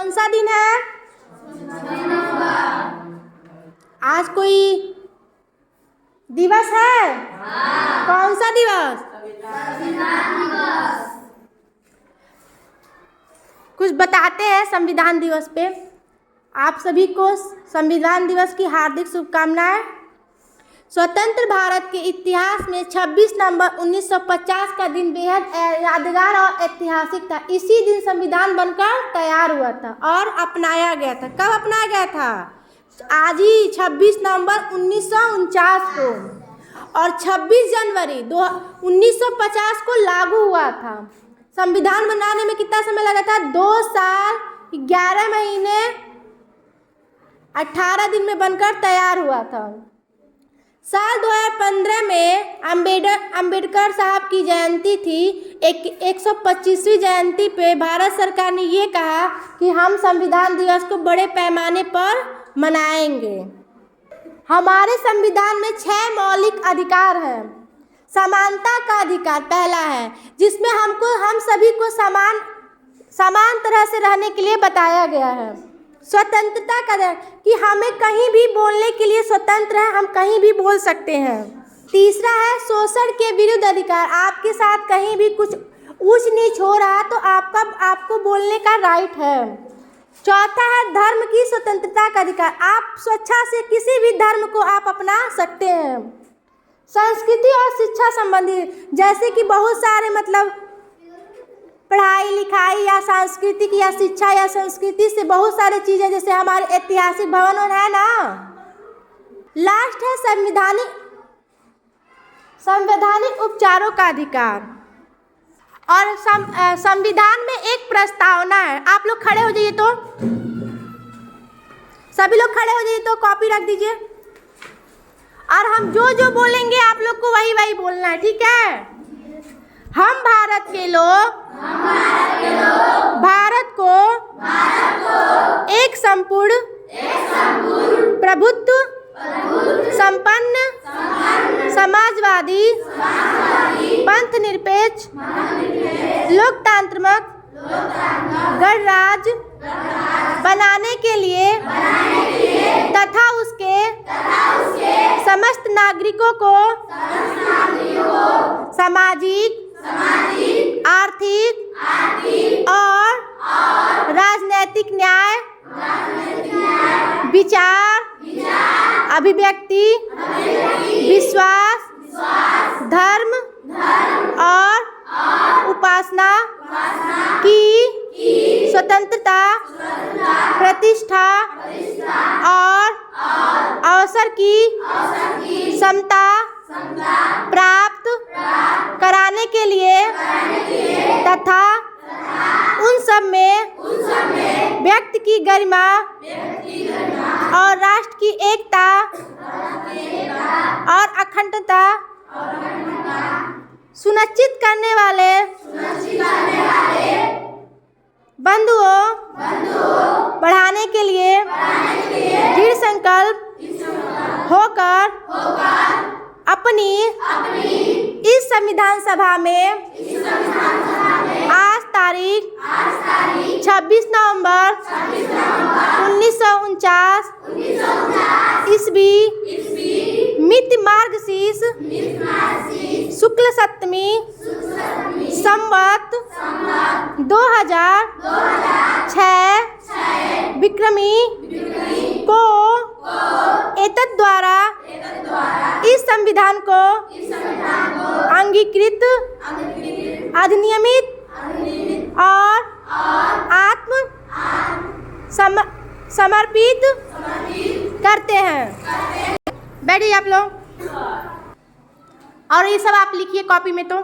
कौन सा दिन है? आज कोई दिवस है? कौन सा दिवस? कुछ बताते हैं संविधान दिवस पे। आप सभी को संविधान दिवस की हार्दिक शुभकामनाएं। स्वतंत्र भारत के इतिहास में 26 नवंबर 1950 का दिन बेहद यादगार और ऐतिहासिक था। इसी दिन संविधान बनकर तैयार हुआ था और अपनाया गया था। कब अपनाया गया था? आज ही 26 नवंबर 1949 को, और 26 जनवरी 1950 को लागू हुआ था। संविधान बनाने में कितना समय लगा था? 2 साल 11 महीने 18 दिन में बनकर तैयार हुआ था। साल 2015 में अंबेडकर साहब की जयंती थी। 125वीं जयंती पे भारत सरकार ने ये कहा कि हम संविधान दिवस को बड़े पैमाने पर मनाएंगे। हमारे संविधान में 6 मौलिक अधिकार हैं। समानता का अधिकार पहला है, जिसमें हम सभी को समान तरह से रहने के लिए बताया गया है। स्वतंत्रता का अधिकार कि हमें कहीं भी बोलने के लिए स्वतंत्र है, हम कहीं भी बोल सकते हैं। तीसरा है शोषण के विरुद्ध अधिकार। आपके साथ कहीं भी कुछ ऊंच नीच हो रहा तो आपको बोलने का राइट है। चौथा है धर्म की स्वतंत्रता का अधिकार। आप स्वेच्छा से किसी भी धर्म को आप अपना सकते हैं। संस्कृति और शिक्षा संबंधी, जैसे कि बहुत सारे पढ़ाई लिखाई या सांस्कृतिक या शिक्षा या संस्कृति से बहुत सारे चीज़ें, जैसे हमारे ऐतिहासिक भवन है ना। लास्ट है संवैधानिक उपचारों का अधिकार। और संविधान में एक प्रस्तावना है। आप लोग खड़े हो जाइए, तो सभी लोग खड़े हो जाइए, तो कॉपी रख दीजिए। और हम जो बोलेंगे आप लोग को वही बोलना है, ठीक है? हम भारत के लोग भारत को एक संपूर्ण प्रभुत्व संपन्न समाजवादी पंथ निरपेक्ष लोकतांत्रिक गणराज्य बनाने के लिए तथा उसके समस्त नागरिकों को सामाजिक आर्थिक और राजनैतिक न्याय विचार अभिव्यक्ति विश्वास धर्म और उपासना की स्वतंत्रता प्रतिष्ठा और अवसर की समता प्राप्त कराने के लिए तथा उन सब में व्यक्ति की गरिमा और राष्ट्र की एकता और अखंडता सुनिश्चित करने वाले बंधुओं बढ़ाने के लिए दृढ़ संकल्प होकर अपनी इस संविधान सभा में आज तारीख 26 नवंबर 1949 ईस्वी मिति मार्गशीर्ष शुक्ल सप्तमी संवत 2006 विक्रमी को एतद् द्वारा इस संविधान को अंगीकृत अधिनियमित और आत्म समर्पित करते हैं। बैठिए आप लोग, और ये सब आप लिखिए कॉपी में। तो